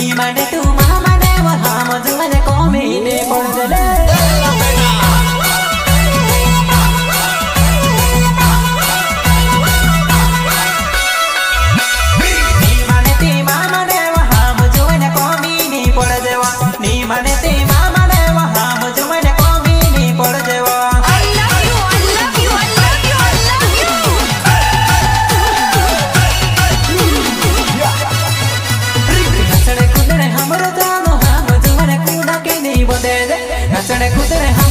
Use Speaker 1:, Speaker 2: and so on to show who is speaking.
Speaker 1: नी माने तू मामा ने वो हम जुमने कोमी ने पड़ दले नी माने ती मामा ने वो हम जुमने कोमी ने पड़ देवा नी माने ती मामा ने वो हम जुमने कोमी ने पड़ देवा नचने कूदने